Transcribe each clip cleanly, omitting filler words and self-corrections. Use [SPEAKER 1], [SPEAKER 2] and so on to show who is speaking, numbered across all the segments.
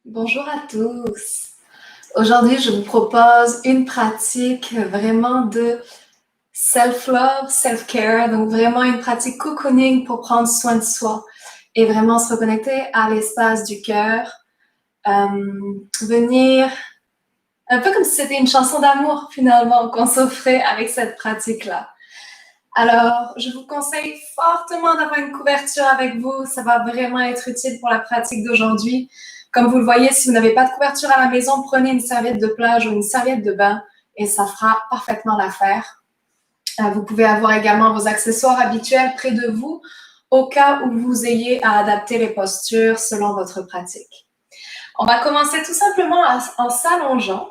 [SPEAKER 1] Bonjour à tous. Aujourd'hui, je vous propose une pratique vraiment de self-love, self-care, donc vraiment une pratique cocooning pour prendre soin de soi et vraiment se reconnecter à l'espace du cœur. Venir un peu comme si c'était une chanson d'amour finalement qu'on s'offrait avec cette pratique-là. Alors, je vous conseille fortement d'avoir une couverture avec vous. Ça va vraiment être utile pour la pratique d'aujourd'hui. Comme vous le voyez, si vous n'avez pas de couverture à la maison, prenez une serviette de plage ou une serviette de bain et ça fera parfaitement l'affaire. Vous pouvez avoir également vos accessoires habituels près de vous au cas où vous ayez à adapter les postures selon votre pratique. On va commencer tout simplement en s'allongeant.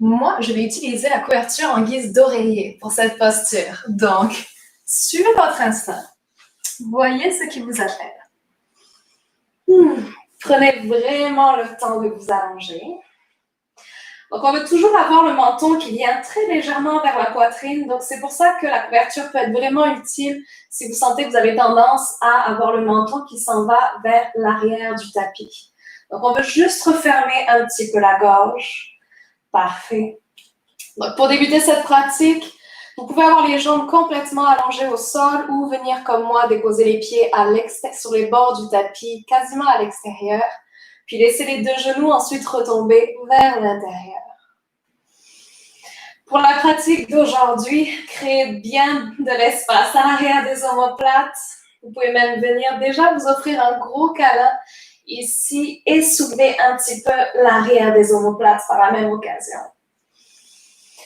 [SPEAKER 1] Moi, je vais utiliser la couverture en guise d'oreiller pour cette posture. Donc, suivez votre instinct. Voyez ce qui vous appelle. Prenez vraiment le temps de vous allonger. Donc, on veut toujours avoir le menton qui vient très légèrement vers la poitrine. Donc, c'est pour ça que la couverture peut être vraiment utile si vous sentez que vous avez tendance à avoir le menton qui s'en va vers l'arrière du tapis. Donc, on veut juste refermer un petit peu la gorge. Parfait. Donc, pour débuter cette pratique, vous pouvez avoir les jambes complètement allongées au sol ou venir comme moi déposer les pieds sur les bords du tapis, quasiment à l'extérieur, puis laisser les deux genoux ensuite retomber vers l'intérieur. Pour la pratique d'aujourd'hui, créez bien de l'espace à l'arrière des omoplates. Vous pouvez même venir déjà vous offrir un gros câlin ici et soulever un petit peu l'arrière des omoplates par la même occasion.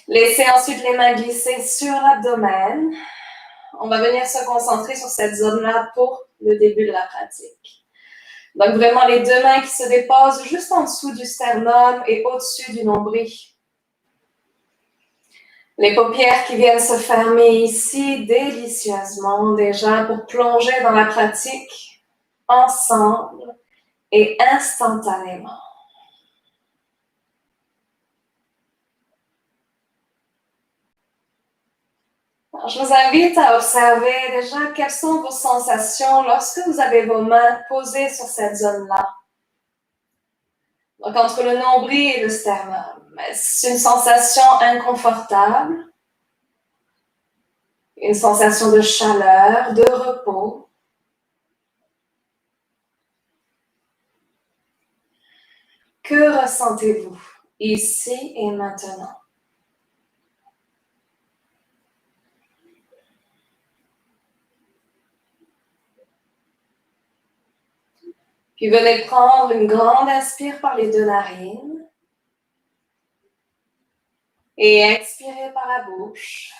[SPEAKER 1] Laissez ensuite les mains glisser sur l'abdomen. On va venir se concentrer sur cette zone-là pour le début de la pratique. Donc vraiment les deux mains qui se déposent juste en dessous du sternum et au-dessus du nombril. Les paupières qui viennent se fermer ici délicieusement déjà pour plonger dans la pratique ensemble et instantanément. Alors, je vous invite à observer déjà quelles sont vos sensations lorsque vous avez vos mains posées sur cette zone-là. Donc, entre le nombril et le sternum. C'est une sensation inconfortable, une sensation de chaleur, de repos. Que ressentez-vous ici et maintenant? Puis venez prendre une grande inspire par les deux narines et expirez par la bouche.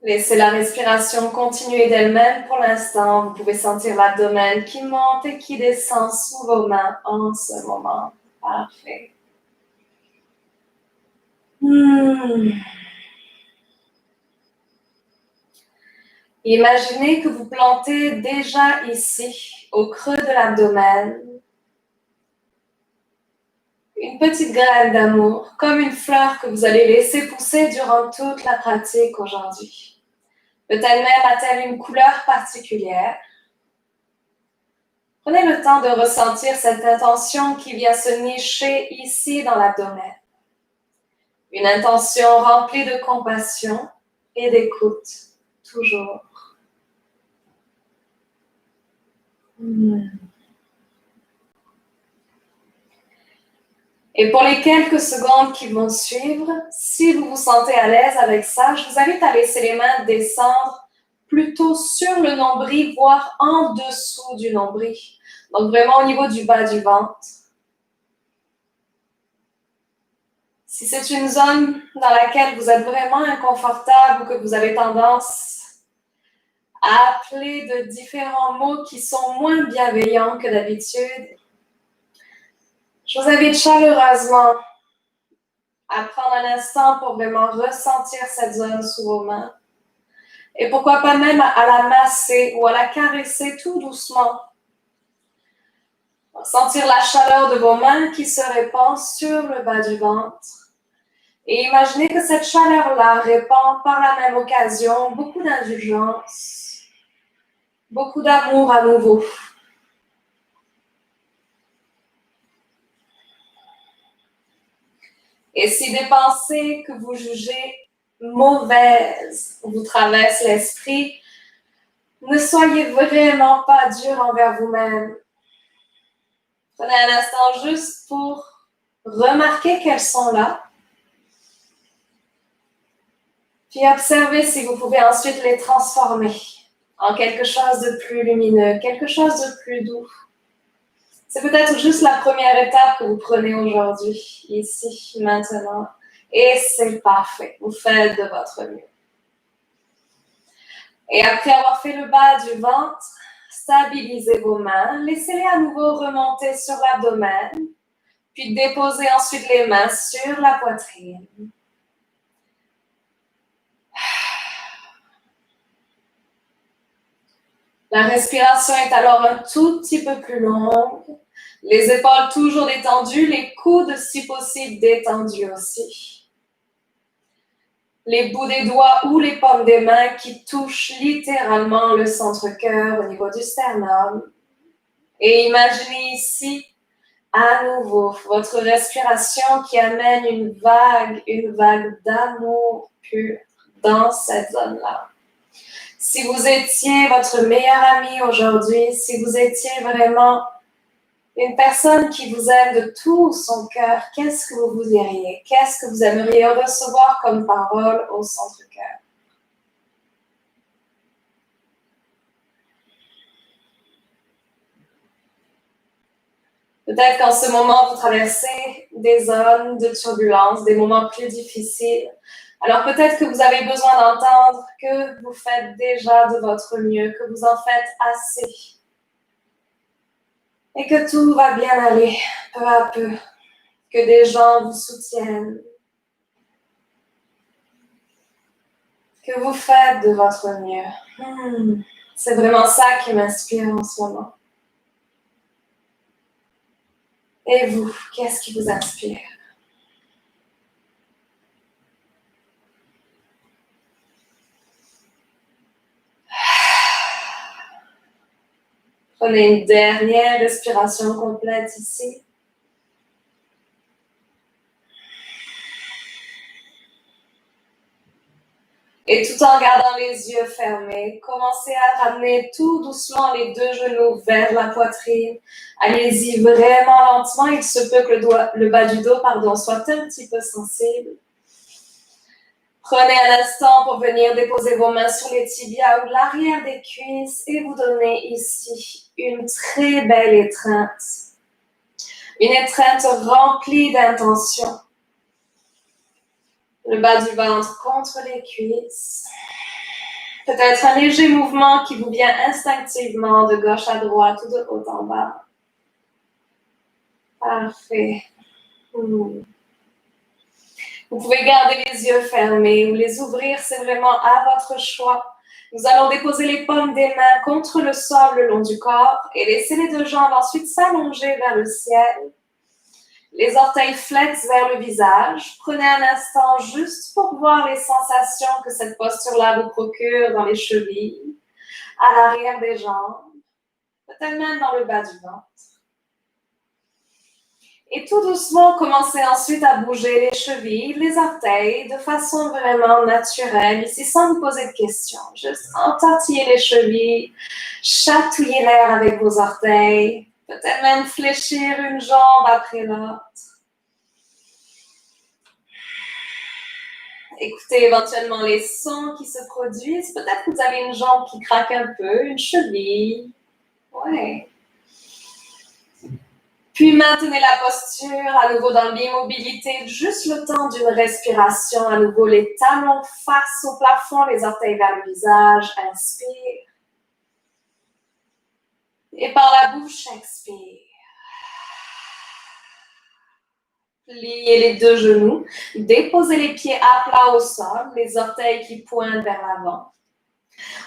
[SPEAKER 1] Laissez la respiration continuer d'elle-même pour l'instant. Vous pouvez sentir l'abdomen qui monte et qui descend sous vos mains en ce moment. Parfait. Imaginez que vous plantez déjà ici, au creux de l'abdomen, une petite graine d'amour, comme une fleur que vous allez laisser pousser durant toute la pratique aujourd'hui. Peut-être même a-t-elle une couleur particulière. Prenez le temps de ressentir cette intention qui vient se nicher ici dans l'abdomen. Une intention remplie de compassion et d'écoute, toujours. Et pour les quelques secondes qui vont suivre, si vous vous sentez à l'aise avec ça, je vous invite à laisser les mains descendre plutôt sur le nombril, voire en dessous du nombril. Donc vraiment au niveau du bas du ventre. Si c'est une zone dans laquelle vous êtes vraiment inconfortable ou que vous avez tendance à appeler de différents mots qui sont moins bienveillants que d'habitude, je vous invite chaleureusement à prendre un instant pour vraiment ressentir cette zone sous vos mains. Et pourquoi pas même à la masser ou à la caresser tout doucement. Sentir la chaleur de vos mains qui se répand sur le bas du ventre Et imaginez que cette chaleur-là répand par la même occasion beaucoup d'indulgence, beaucoup d'amour à nouveau. Et si des pensées que vous jugez mauvaises vous traversent l'esprit, ne soyez vraiment pas dur envers vous-même. Prenez un instant juste pour remarquer qu'elles sont là. Puis observez si vous pouvez ensuite les transformer en quelque chose de plus lumineux, quelque chose de plus doux. C'est peut-être juste la première étape que vous prenez aujourd'hui, ici, maintenant. Et c'est parfait. Vous faites de votre mieux. Et après avoir fait le bas du ventre, stabilisez vos mains. Laissez-les à nouveau remonter sur l'abdomen. Puis déposez ensuite les mains sur la poitrine. La respiration est alors un tout petit peu plus longue. Les épaules toujours détendues, les coudes si possible détendus aussi. Les bouts des doigts ou les paumes des mains qui touchent littéralement le centre-cœur au niveau du sternum. Et imaginez ici, à nouveau, votre respiration qui amène une vague d'amour pur dans cette zone-là. Si vous étiez votre meilleur ami aujourd'hui, si vous étiez vraiment une personne qui vous aime de tout son cœur, qu'est-ce que vous diriez? Qu'est-ce que vous aimeriez recevoir comme parole au centre-cœur? Peut-être qu'en ce moment, vous traversez des zones de turbulence, des moments plus difficiles. Alors peut-être que vous avez besoin d'entendre que vous faites déjà de votre mieux, que vous en faites assez. Et que tout va bien aller, peu à peu. Que des gens vous soutiennent. Que vous faites de votre mieux. C'est vraiment ça qui m'inspire en ce moment. Et vous, qu'est-ce qui vous inspire? Prenez une dernière respiration complète ici. Et tout en gardant les yeux fermés, commencez à ramener tout doucement les deux genoux vers la poitrine. Allez-y vraiment lentement. Il se peut que le bas du dos soit un petit peu sensible. Prenez un instant pour venir déposer vos mains sur les tibias ou l'arrière des cuisses et vous donnez ici une très belle étreinte. Une étreinte remplie d'intention. Le bas du ventre contre les cuisses. Peut-être un léger mouvement qui vous vient instinctivement de gauche à droite ou de haut en bas. Parfait. Vous pouvez garder les yeux fermés ou les ouvrir, c'est vraiment à votre choix. Nous allons déposer les paumes des mains contre le sol le long du corps et laisser les deux jambes ensuite s'allonger vers le ciel. Les orteils flettent vers le visage. Prenez un instant juste pour voir les sensations que cette posture-là vous procure dans les chevilles, à l'arrière des jambes, peut-être même dans le bas du ventre. Et tout doucement, commencez ensuite à bouger les chevilles, les orteils, de façon vraiment naturelle, ici sans vous poser de questions. Juste entortiller les chevilles, chatouiller l'air avec vos orteils, peut-être même fléchir une jambe après l'autre. Écoutez éventuellement les sons qui se produisent. Peut-être que vous avez une jambe qui craque un peu, une cheville. Ouais. Puis maintenez la posture à nouveau dans l'immobilité, juste le temps d'une respiration. À nouveau, les talons face au plafond, les orteils vers le visage. Inspire. Et par la bouche, expire. Pliez les deux genoux, déposez les pieds à plat au sol, les orteils qui pointent vers l'avant.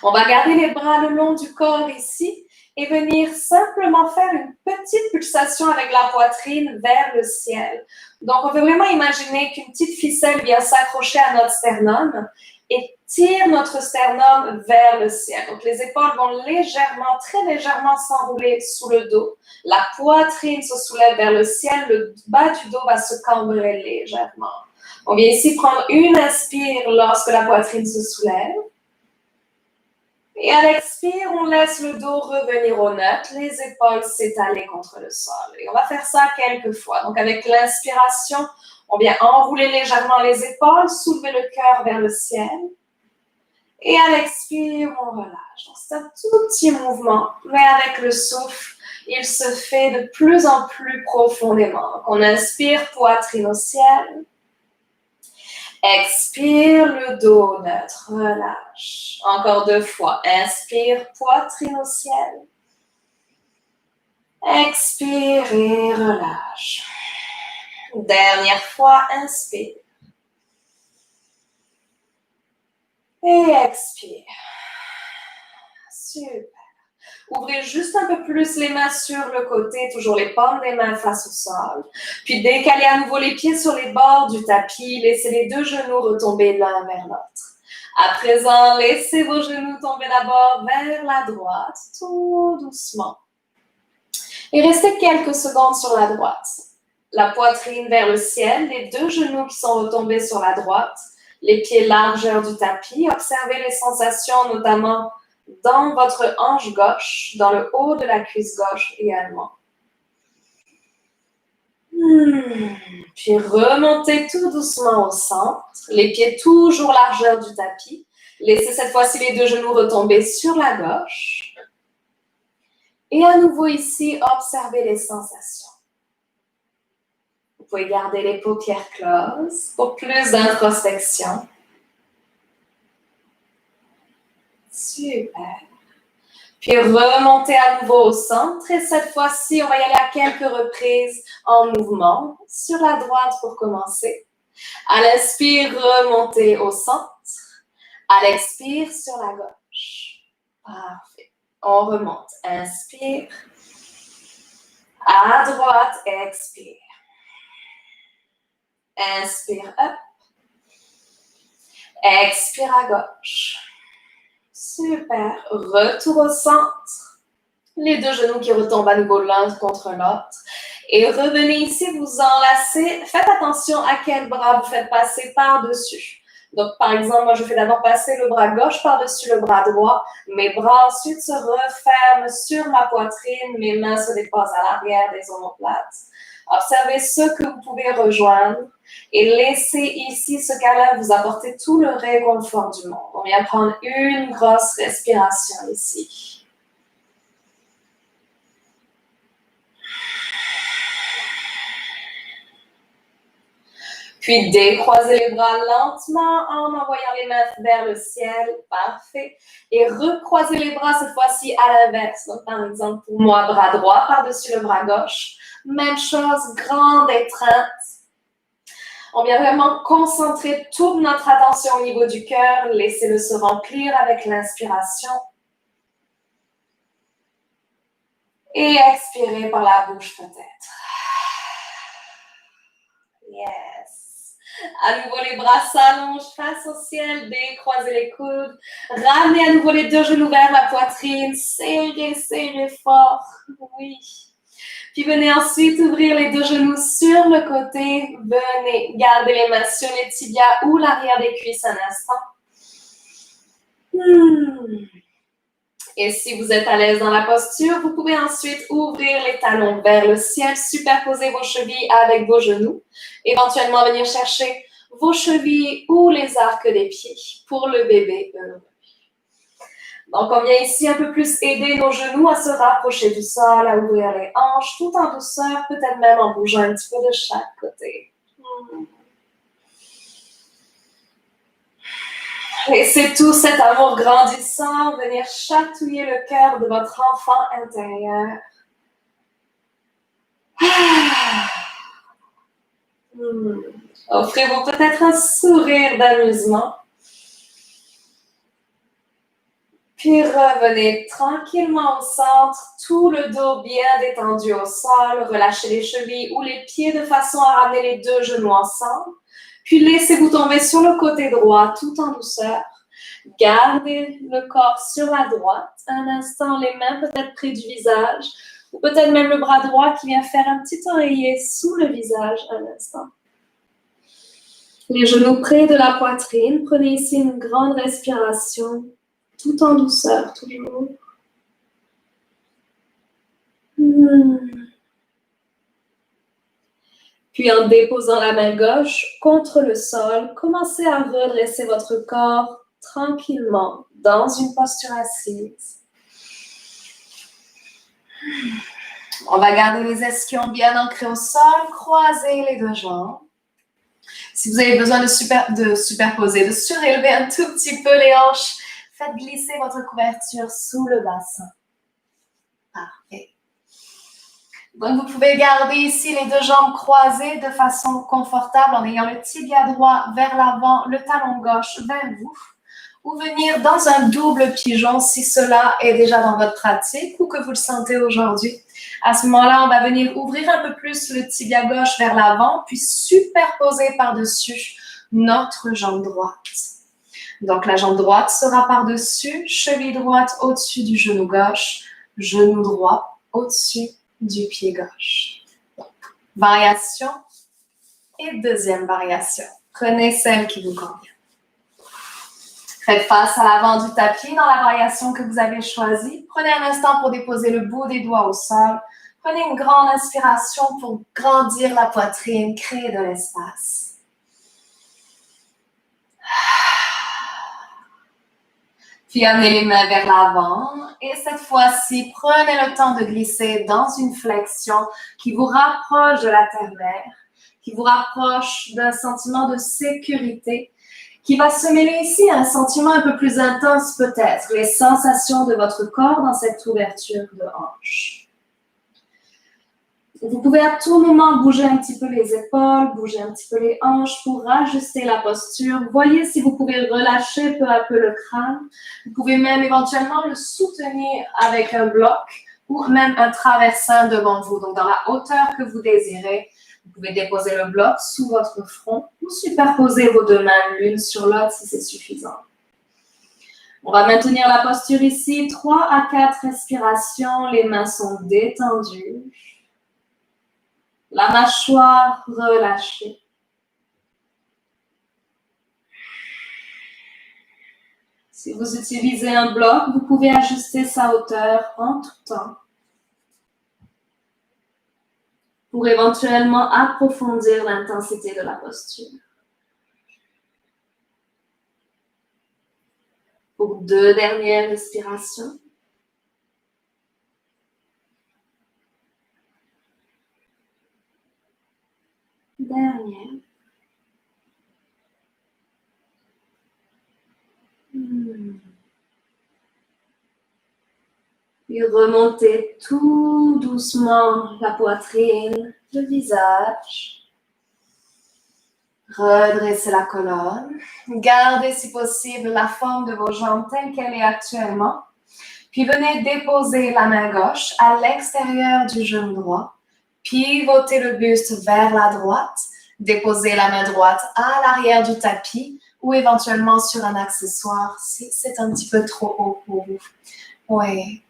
[SPEAKER 1] On va garder les bras le long du corps ici et venir simplement faire une petite pulsation avec la poitrine vers le ciel. Donc, on peut vraiment imaginer qu'une petite ficelle vient s'accrocher à notre sternum et tire notre sternum vers le ciel. Donc, les épaules vont légèrement, très légèrement s'enrouler sous le dos. La poitrine se soulève vers le ciel, le bas du dos va se cambrer légèrement. On vient ici prendre une inspire lorsque la poitrine se soulève. Et à l'expire, on laisse le dos revenir au neutre, les épaules s'étaler contre le sol. Et on va faire ça quelques fois. Donc, avec l'inspiration, on vient enrouler légèrement les épaules, soulever le cœur vers le ciel. Et à l'expire, on relâche. Donc, c'est un tout petit mouvement, mais avec le souffle, il se fait de plus en plus profondément. Donc, on inspire, poitrine au ciel. Expire, le dos neutre, relâche. Encore 2 fois. Inspire, poitrine au ciel. Expire et relâche. Dernière fois, inspire. Et expire. Super. Ouvrez juste un peu plus les mains sur le côté, toujours les paumes des mains face au sol. Puis décalez à nouveau les pieds sur les bords du tapis. Laissez les 2 genoux retomber l'un vers l'autre. À présent, laissez vos genoux tomber d'abord vers la droite, tout doucement. Et restez quelques secondes sur la droite. La poitrine vers le ciel, les 2 genoux qui sont retombés sur la droite, les pieds largeur du tapis. Observez les sensations, notamment dans votre hanche gauche, dans le haut de la cuisse gauche également. Puis remontez tout doucement au centre, les pieds toujours largeur du tapis. Laissez cette fois-ci les 2 genoux retomber sur la gauche. Et à nouveau ici, observez les sensations. Vous pouvez garder les paupières closes pour plus d'introspection. Super. Puis remontez à nouveau au centre et cette fois-ci, on va y aller à quelques reprises en mouvement. Sur la droite pour commencer. À l'inspire, remontez au centre. À l'expire, sur la gauche. Parfait. On remonte. Inspire. À droite, expire. Inspire, up. Expire à gauche. Super. Retour au centre. Les 2 genoux qui retombent à nouveau l'un contre l'autre. Et revenez ici, vous enlacez. Faites attention à quel bras vous faites passer par-dessus. Donc, par exemple, moi, je fais d'abord passer le bras gauche par-dessus le bras droit. Mes bras ensuite se referment sur ma poitrine. Mes mains se déposent à l'arrière des omoplates. Observez ce que vous pouvez rejoindre et laissez ici ce câlin vous apporter tout le réconfort du monde. On vient prendre une grosse respiration ici. Puis décroisez les bras lentement en envoyant les mains vers le ciel. Parfait. Et recroisez les bras cette fois-ci à l'inverse. Donc, par exemple, pour moi, bras droit par-dessus le bras gauche. Même chose, grande étreinte. On vient vraiment concentrer toute notre attention au niveau du cœur. Laissez-le se remplir avec l'inspiration. Et expirez par la bouche peut-être. Yes. À nouveau, les bras s'allongent face au ciel, décroisez les coudes. Ramenez à nouveau les 2 genoux vers la poitrine. Serrez, serrez fort. Oui. Puis venez ensuite ouvrir les 2 genoux sur le côté. Venez garder les mains sur les tibias ou l'arrière des cuisses un instant. Et si vous êtes à l'aise dans la posture, vous pouvez ensuite ouvrir les talons vers le ciel, superposer vos chevilles avec vos genoux. Éventuellement venir chercher vos chevilles ou les arcs des pieds pour le bébé heureux. Donc, on vient ici un peu plus aider nos genoux à se rapprocher du sol, à ouvrir les hanches, tout en douceur, peut-être même en bougeant un petit peu de chaque côté. Laissez tout cet amour grandissant venir chatouiller le cœur de votre enfant intérieur. Offrez-vous peut-être un sourire d'amusement. Puis revenez tranquillement au centre, tout le dos bien détendu au sol. Relâchez les chevilles ou les pieds de façon à ramener les deux genoux ensemble. Puis laissez-vous tomber sur le côté droit tout en douceur. Gardez le corps sur la droite. Un instant, les mains peut-être près du visage. Ou peut-être même le bras droit qui vient faire un petit oreiller sous le visage un instant. Les genoux près de la poitrine. Prenez ici une grande respiration, tout en douceur toujours. Puis en déposant la main gauche contre le sol, commencez à redresser votre corps tranquillement dans une posture assise. On va garder les ischions bien ancrés au sol, croiser les deux jambes. Si vous avez besoin de superposer, de surélever un tout petit peu les hanches, faites glisser votre couverture sous le bassin. Parfait. Donc, vous pouvez garder ici les deux jambes croisées de façon confortable en ayant le tibia droit vers l'avant, le talon gauche vers vous. Ou venir dans un double pigeon si cela est déjà dans votre pratique ou que vous le sentez aujourd'hui. À ce moment-là, on va venir ouvrir un peu plus le tibia gauche vers l'avant, puis superposer par-dessus notre jambe droite. Donc, la jambe droite sera par-dessus, cheville droite au-dessus du genou gauche, genou droit au-dessus du pied gauche. Donc, variation et deuxième variation. Prenez celle qui vous convient. Faites face à l'avant du tapis dans la variation que vous avez choisie. Prenez un instant pour déposer le bout des doigts au sol. Prenez une grande inspiration pour grandir la poitrine, créer de l'espace. Puis amenez les mains vers l'avant. Et cette fois-ci, prenez le temps de glisser dans une flexion qui vous rapproche de la terre-mère, qui vous rapproche d'un sentiment de sécurité, qui va se mêler ici à un sentiment un peu plus intense peut-être, les sensations de votre corps dans cette ouverture de hanche. Vous pouvez à tout moment bouger un petit peu les épaules, bouger un petit peu les hanches pour ajuster la posture. Voyez si vous pouvez relâcher peu à peu le crâne. Vous pouvez même éventuellement le soutenir avec un bloc ou même un traversin devant vous. Donc dans la hauteur que vous désirez, vous pouvez déposer le bloc sous votre front ou superposer vos deux mains l'une sur l'autre si c'est suffisant. On va maintenir la posture ici, 3 à 4 respirations. Les mains sont détendues. La mâchoire relâchée. Si vous utilisez un bloc, vous pouvez ajuster sa hauteur en tout temps pour éventuellement approfondir l'intensité de la posture. Pour 2 dernières respirations. Dernière. Puis remontez tout doucement la poitrine, le visage. Redressez la colonne. Gardez si possible la forme de vos jambes telle qu'elle est actuellement. Puis venez déposer la main gauche à l'extérieur du genou droit. Pivotez le buste vers la droite. Déposez la main droite à l'arrière du tapis ou éventuellement sur un accessoire si c'est un petit peu trop haut pour vous. Oui.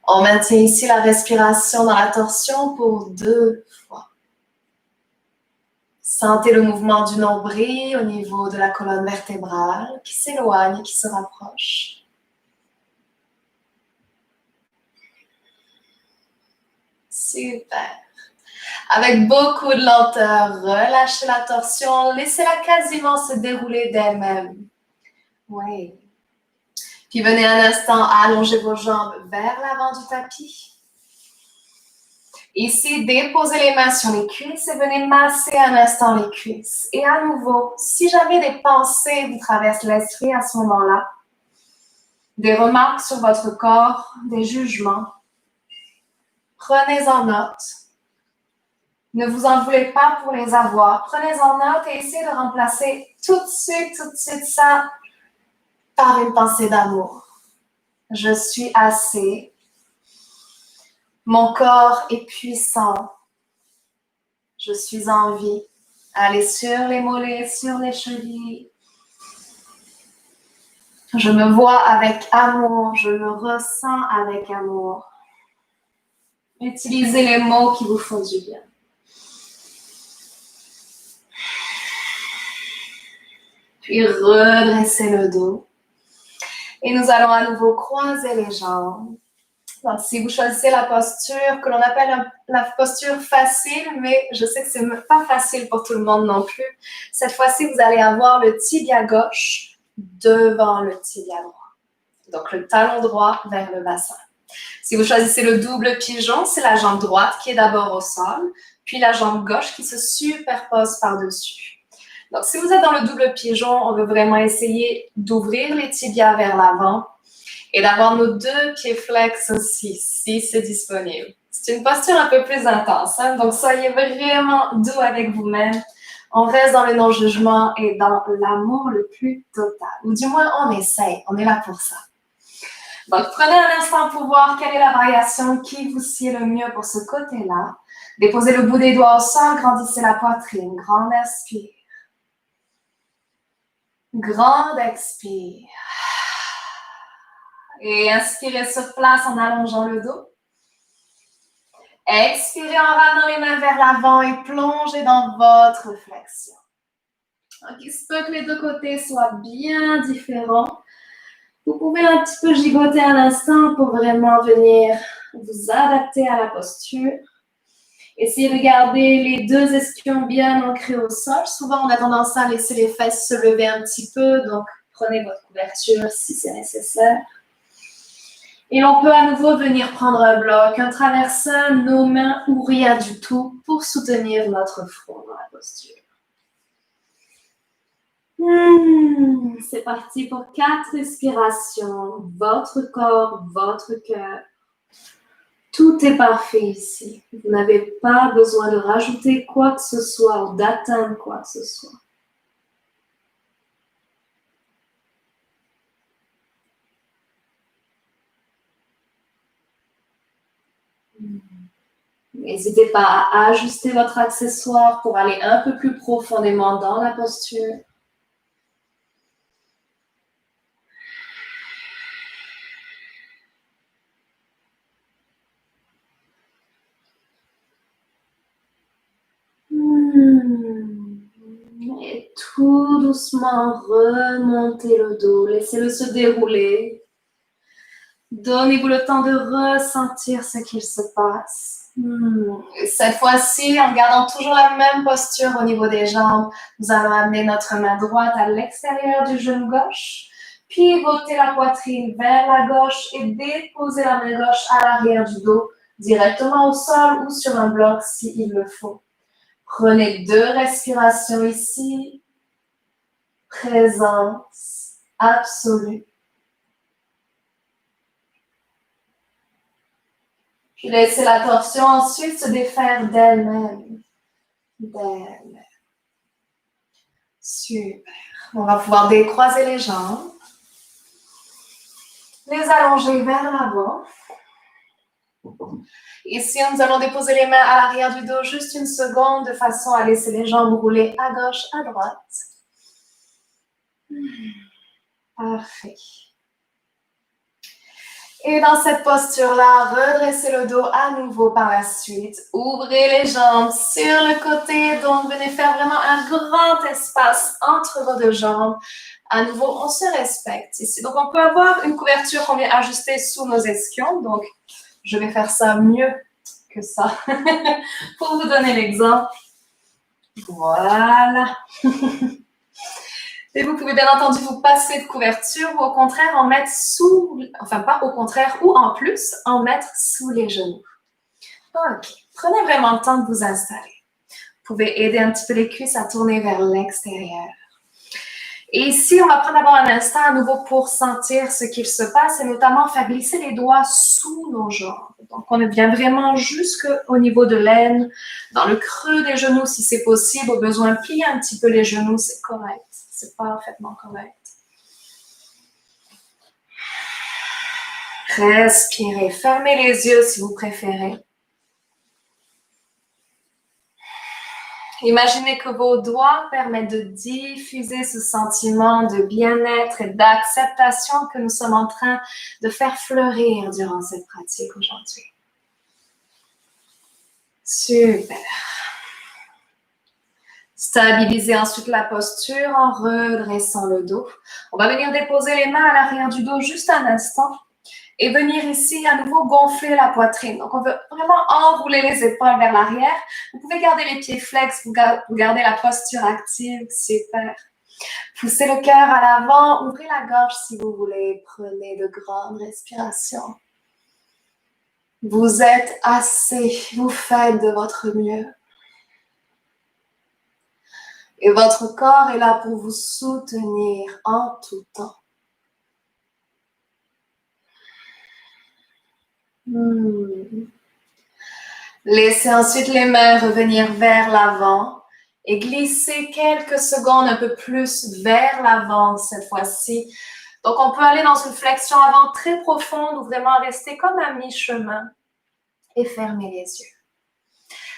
[SPEAKER 1] On maintient ici la respiration dans la torsion pour 2 fois. Sentez le mouvement du nombril au niveau de la colonne vertébrale qui s'éloigne et qui se rapproche. Super. Avec beaucoup de lenteur, relâchez la torsion, laissez-la quasiment se dérouler d'elle-même. Oui. Puis venez un instant allonger vos jambes vers l'avant du tapis. Ici, déposez les mains sur les cuisses et venez masser un instant les cuisses. Et à nouveau, si jamais des pensées vous traversent l'esprit à ce moment-là, des remarques sur votre corps, des jugements, prenez-en note. Ne vous en voulez pas pour les avoir. Prenez-en note et essayez de remplacer tout de suite ça par une pensée d'amour. Je suis assez. Mon corps est puissant. Je suis en vie. Allez sur les mollets, sur les chevilles. Je me vois avec amour. Je me ressens avec amour. Utilisez les mots qui vous font du bien. Puis redressez le dos. Et nous allons à nouveau croiser les jambes. Donc, si vous choisissez la posture que l'on appelle la posture facile, mais je sais que c'est pas facile pour tout le monde non plus. Cette fois-ci, vous allez avoir le tibia gauche devant le tibia droit. Donc, le talon droit vers le bassin. Si vous choisissez le double pigeon, c'est la jambe droite qui est d'abord au sol, puis la jambe gauche qui se superpose par-dessus. Donc, si vous êtes dans le double pigeon, on veut vraiment essayer d'ouvrir les tibias vers l'avant et d'avoir nos deux pieds flex aussi, si c'est disponible. C'est une posture un peu plus intense, hein? Donc soyez vraiment doux avec vous-même. On reste dans le non-jugement et dans l'amour le plus total. Ou du moins, on essaye. On est là pour ça. Donc, prenez un instant pour voir quelle est la variation qui vous sied le mieux pour ce côté-là. Déposez le bout des doigts au sol, grandissez la poitrine. Grand expire. Grand expire. Et inspirez sur place en allongeant le dos. Expirez en ramenant les mains vers l'avant et plongez dans votre flexion. Donc, il se peut que les deux côtés soient bien différents. Vous pouvez un petit peu gigoter à l'instant pour vraiment venir vous adapter à la posture. Essayez de garder les deux ischions bien ancrés au sol. Souvent, on a tendance à laisser les fesses se lever un petit peu, donc prenez votre couverture si c'est nécessaire. Et l'on peut à nouveau venir prendre un bloc, un traversin, nos mains ou rien du tout pour soutenir notre front dans la posture. C'est parti pour 4 respirations. Votre corps, votre cœur. Tout est parfait ici. Vous n'avez pas besoin de rajouter quoi que ce soit ou d'atteindre quoi que ce soit. N'hésitez pas à ajuster votre accessoire pour aller un peu plus profondément dans la posture. Et tout doucement, remontez le dos. Laissez-le se dérouler. Donnez-vous le temps de ressentir ce qu'il se passe. Et cette fois-ci, en gardant toujours la même posture au niveau des jambes, nous allons amener notre main droite à l'extérieur du genou gauche, pivoter la poitrine vers la gauche et déposer la main gauche à l'arrière du dos, directement au sol ou sur un bloc s'il le faut. Prenez 2 respirations ici. Présence absolue. Puis laissez la torsion ensuite se défaire d'elle-même. Super. On va pouvoir décroiser les jambes. Les allonger vers l'avant. Ici, nous allons déposer les mains à l'arrière du dos juste une seconde de façon à laisser les jambes rouler à gauche, à droite. Parfait. Et dans cette posture-là, redressez le dos à nouveau par la suite. Ouvrez les jambes sur le côté. Donc, venez faire vraiment un grand espace entre vos deux jambes. À nouveau, on se respecte ici. Donc, on peut avoir une couverture qu'on vient ajuster sous nos ischions. Donc, je vais faire ça mieux que ça pour vous donner l'exemple. Voilà. Et vous pouvez bien entendu vous passer de couverture ou au contraire en mettre sous, enfin pas au contraire ou en plus, en mettre sous les genoux. Ok, prenez vraiment le temps de vous installer. Vous pouvez aider un petit peu les cuisses à tourner vers l'extérieur. Et ici, on va prendre d'abord un instant à nouveau pour sentir ce qu'il se passe et notamment faire glisser les doigts sous nos jambes. Donc, on vient vraiment jusqu'au niveau de l'aine, dans le creux des genoux si c'est possible. Au besoin, plier un petit peu les genoux, c'est correct. C'est parfaitement correct. Respirez. Fermez les yeux si vous préférez. Imaginez que vos doigts permettent de diffuser ce sentiment de bien-être et d'acceptation que nous sommes en train de faire fleurir durant cette pratique aujourd'hui. Super. Stabilisez ensuite la posture en redressant le dos. On va venir déposer les mains à l'arrière du dos juste un instant et venir ici à nouveau gonfler la poitrine. Donc, on veut vraiment enrouler les épaules vers l'arrière. Vous pouvez garder les pieds flex, vous gardez la posture active. Super. Poussez le cœur à l'avant, ouvrez la gorge si vous voulez. Prenez de grandes respirations. Vous êtes assez, vous faites de votre mieux. Et votre corps est là pour vous soutenir en tout temps. Laissez ensuite les mains revenir vers l'avant et glissez quelques secondes un peu plus vers l'avant cette fois-ci. Donc, on peut aller dans une flexion avant très profonde ou vraiment rester comme à mi-chemin et fermer les yeux.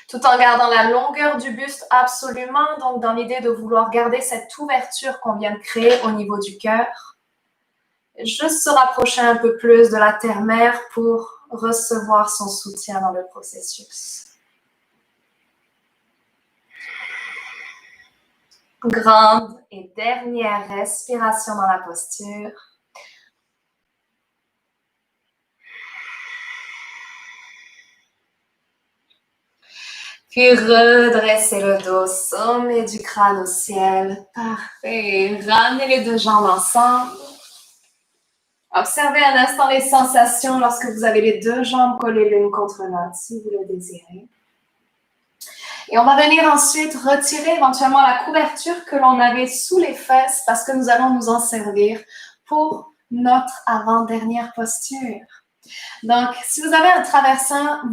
[SPEAKER 1] Tout en gardant la longueur du buste absolument, donc dans l'idée de vouloir garder cette ouverture qu'on vient de créer au niveau du cœur. Juste se rapprocher un peu plus de la terre-mère pour recevoir son soutien dans le processus. Grande et dernière respiration dans la posture. Puis redressez le dos, sommet du crâne au ciel. Parfait. Ramenez les deux jambes ensemble. Observez un instant les sensations lorsque vous avez les deux jambes collées l'une contre l'autre, si vous le désirez. Et on va venir ensuite retirer éventuellement la couverture que l'on avait sous les fesses parce que nous allons nous en servir pour notre avant-dernière posture. Donc, si vous avez un traversin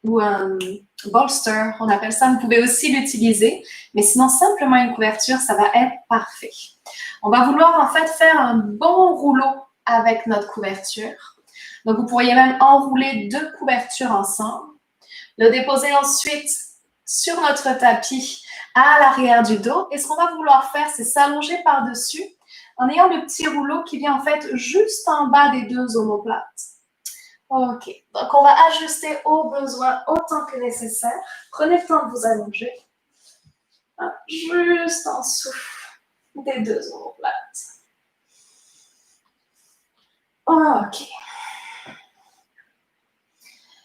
[SPEAKER 1] ou un bolster, on appelle ça, vous pouvez aussi l'utiliser, mais sinon simplement une couverture, ça va être parfait. On va vouloir en fait faire un bon rouleau avec notre couverture. Donc, vous pourriez même enrouler deux couvertures ensemble, le déposer ensuite sur notre tapis à l'arrière du dos. Et ce qu'on va vouloir faire, c'est s'allonger par-dessus en ayant le petit rouleau qui vient en fait juste en bas des deux omoplates. Ok, donc on va ajuster au besoin autant que nécessaire. Prenez le temps de vous allonger. Juste en dessous des deux omoplates. Ok.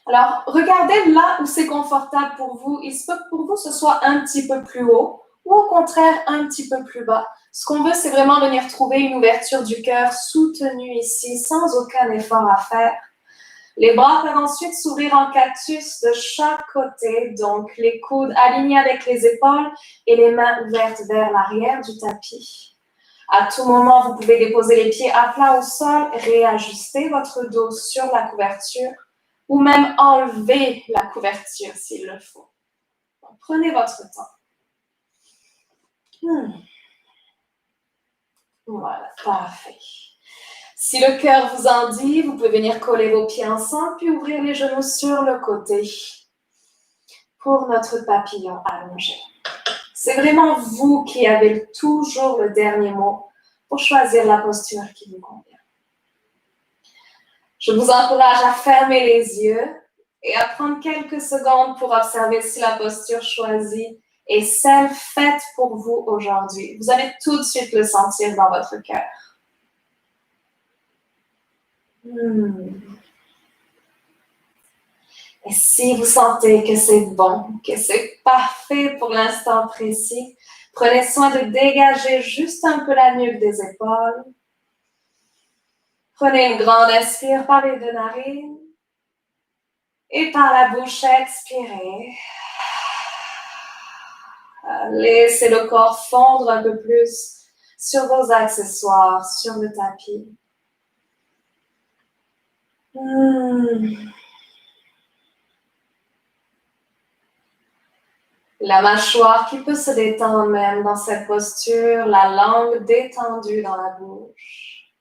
[SPEAKER 1] Alors, regardez là où c'est confortable pour vous. Il se peut que pour vous, ce soit un petit peu plus haut ou au contraire un petit peu plus bas. Ce qu'on veut, c'est vraiment venir trouver une ouverture du cœur soutenue ici, sans aucun effort à faire. Les bras peuvent ensuite s'ouvrir en cactus de chaque côté, donc les coudes alignés avec les épaules et les mains ouvertes vers l'arrière du tapis. À tout moment, vous pouvez déposer les pieds à plat au sol, réajuster votre dos sur la couverture ou même enlever la couverture s'il le faut. Donc, prenez votre temps. Voilà, parfait. Si le cœur vous en dit, vous pouvez venir coller vos pieds ensemble puis ouvrir les genoux sur le côté pour notre papillon allongé. C'est vraiment vous qui avez toujours le dernier mot pour choisir la posture qui vous convient. Je vous encourage à fermer les yeux et à prendre quelques secondes pour observer si la posture choisie est celle faite pour vous aujourd'hui. Vous allez tout de suite le sentir dans votre cœur. Et si vous sentez que c'est bon, que c'est parfait pour l'instant précis, prenez soin de dégager juste un peu la nuque des épaules. Prenez une grande inspire par les deux narines. Et par la bouche, expirez. Laissez le corps fondre un peu plus sur vos accessoires, sur le tapis. La mâchoire qui peut se détendre même dans cette posture, la langue détendue dans la bouche.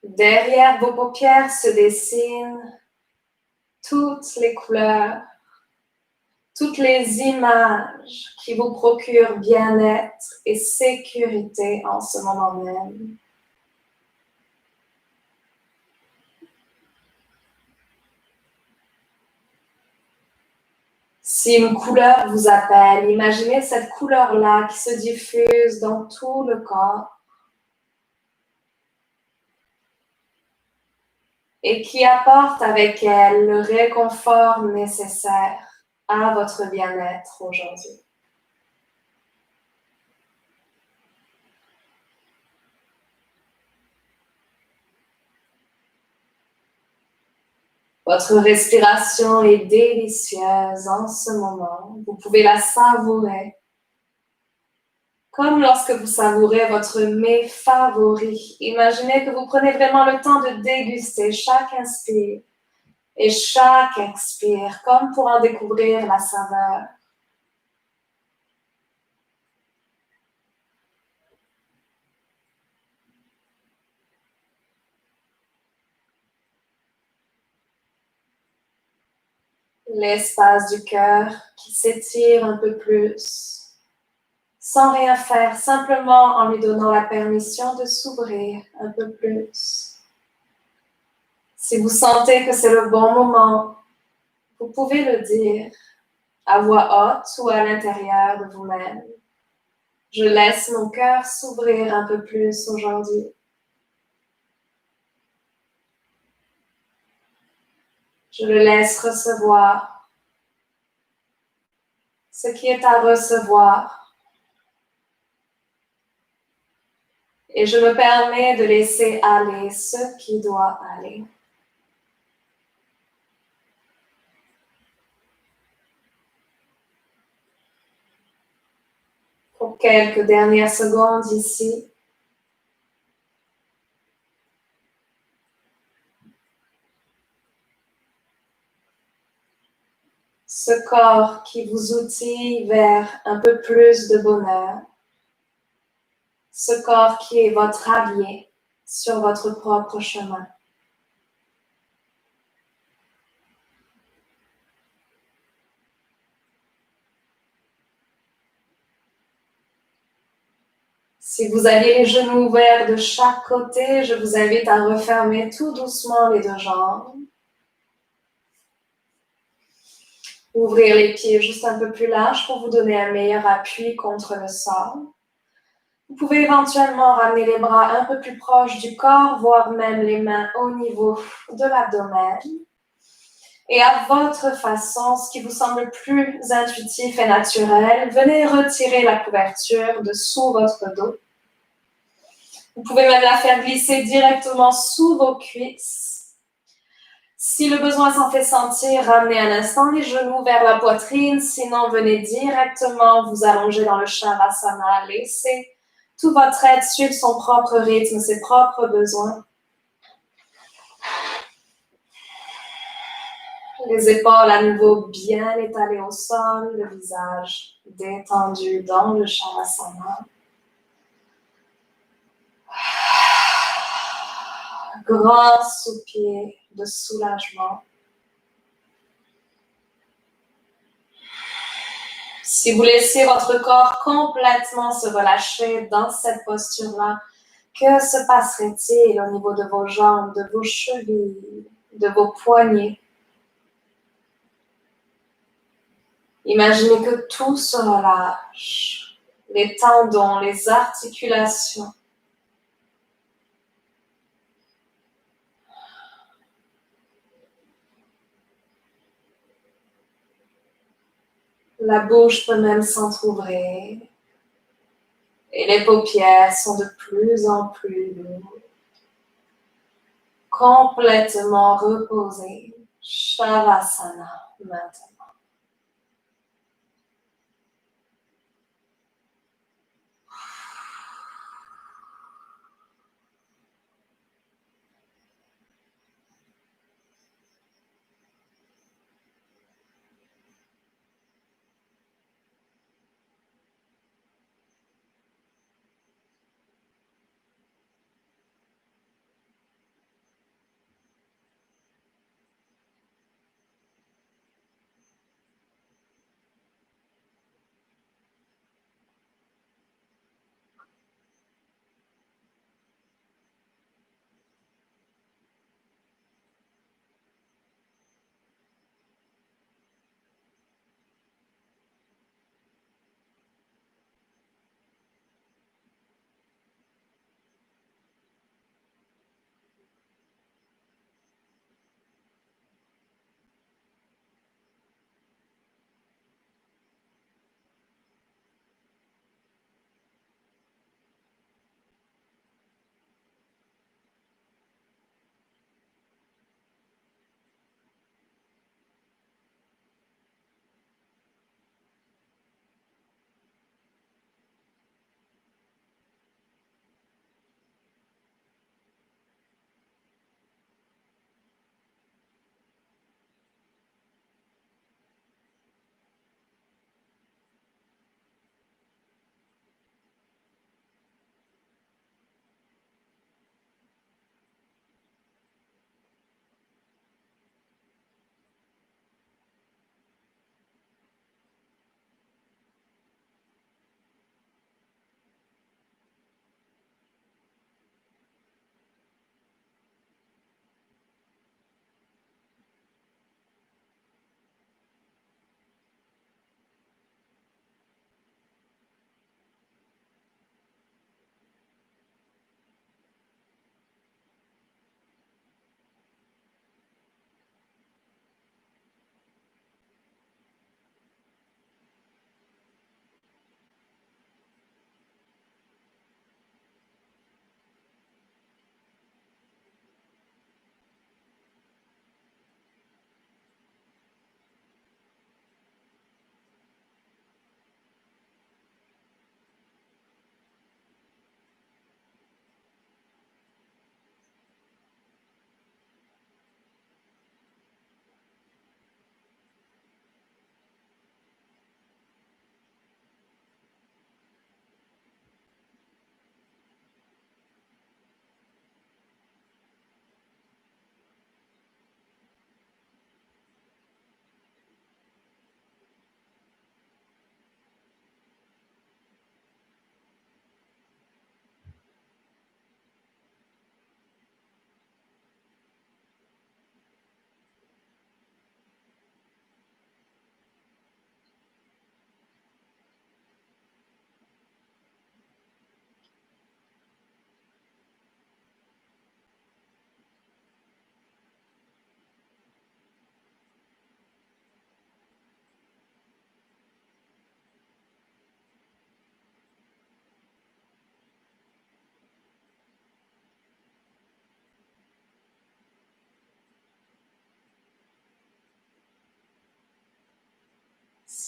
[SPEAKER 1] Derrière vos paupières se dessinent toutes les couleurs, toutes les images qui vous procurent bien-être et sécurité en ce moment même. Si une couleur vous appelle, imaginez cette couleur-là qui se diffuse dans tout le corps et qui apporte avec elle le réconfort nécessaire à votre bien-être aujourd'hui. Votre respiration est délicieuse en ce moment. Vous pouvez la savourer. Comme lorsque vous savourez votre mets favori. Imaginez que vous prenez vraiment le temps de déguster chaque inspire et chaque expire, comme pour en découvrir la saveur. L'espace du cœur qui s'étire un peu plus, sans rien faire, simplement en lui donnant la permission de s'ouvrir un peu plus. Si vous sentez que c'est le bon moment, vous pouvez le dire à voix haute ou à l'intérieur de vous-même. Je laisse mon cœur s'ouvrir un peu plus aujourd'hui. Je le laisse recevoir ce qui est à recevoir. Et je me permets de laisser aller ce qui doit aller. Pour quelques dernières secondes ici, ce corps qui vous outille vers un peu plus de bonheur, ce corps qui est votre allié sur votre propre chemin. Si vous avez les genoux ouverts de chaque côté, je vous invite à refermer tout doucement les deux jambes. Ouvrir les pieds juste un peu plus larges pour vous donner un meilleur appui contre le sol. Vous pouvez éventuellement ramener les bras un peu plus proches du corps, voire même les mains au niveau de l'abdomen. Et à votre façon, ce qui vous semble plus intuitif et naturel, venez retirer la couverture de sous votre dos. Vous pouvez même la faire glisser directement sous vos cuisses. Si le besoin s'en fait sentir, ramenez un instant les genoux vers la poitrine. Sinon, venez directement vous allonger dans le Shavasana. Laissez tout votre être suivre son propre rythme, ses propres besoins. Les épaules à nouveau bien étalées au sol, le visage détendu dans le Shavasana. Grand soupir de soulagement. Si vous laissez votre corps complètement se relâcher dans cette posture-là, que se passerait-il au niveau de vos jambes, de vos chevilles, de vos poignets? Imaginez que tout se relâche, les tendons, les articulations. La bouche peut même s'entrouvrir et les paupières sont de plus en plus lourdes. Complètement reposées. Shavasana maintenant.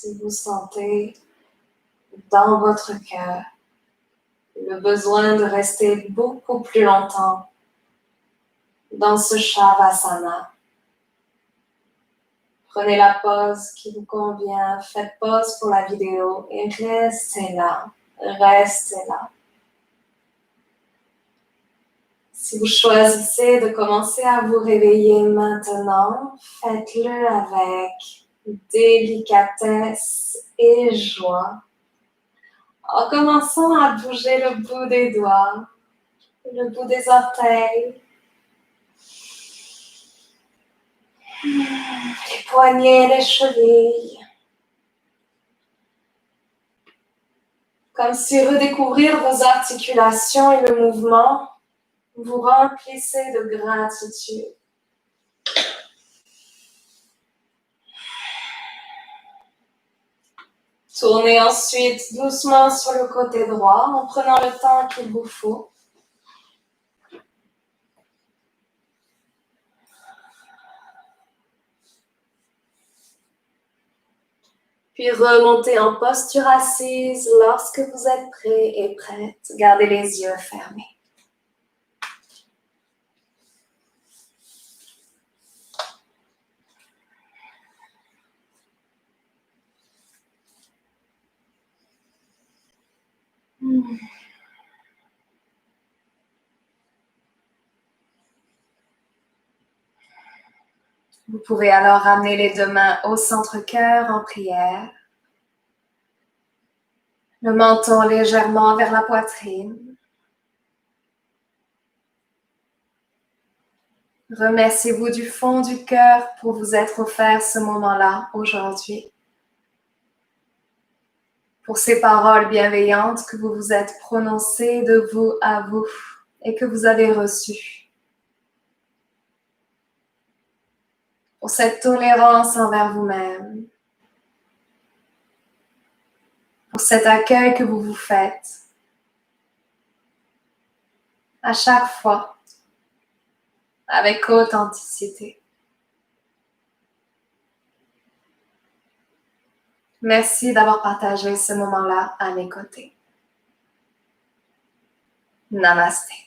[SPEAKER 1] si vous sentez dans votre cœur le besoin de rester beaucoup plus longtemps dans ce Shavasana. Prenez la pause qui vous convient, faites pause pour la vidéo et restez là, restez là. Si vous choisissez de commencer à vous réveiller maintenant, faites-le avec délicatesse et joie, en commençant à bouger le bout des doigts, le bout des orteils, les poignets, les chevilles. Comme si redécouvrir vos articulations et le mouvement vous remplissez de gratitude. Tournez ensuite doucement sur le côté droit en prenant le temps qu'il vous faut. Puis remontez en posture assise lorsque vous êtes prêt et prête. Gardez les yeux fermés. Vous pouvez alors ramener les deux mains au centre-cœur en prière. Le menton légèrement vers la poitrine. Remerciez-vous du fond du cœur pour vous être offert ce moment-là aujourd'hui. Pour ces paroles bienveillantes que vous vous êtes prononcées de vous à vous et que vous avez reçues. Pour cette tolérance envers vous-même. Pour cet accueil que vous vous faites. À chaque fois, avec authenticité. Merci d'avoir partagé ce moment-là à mes côtés. Namasté.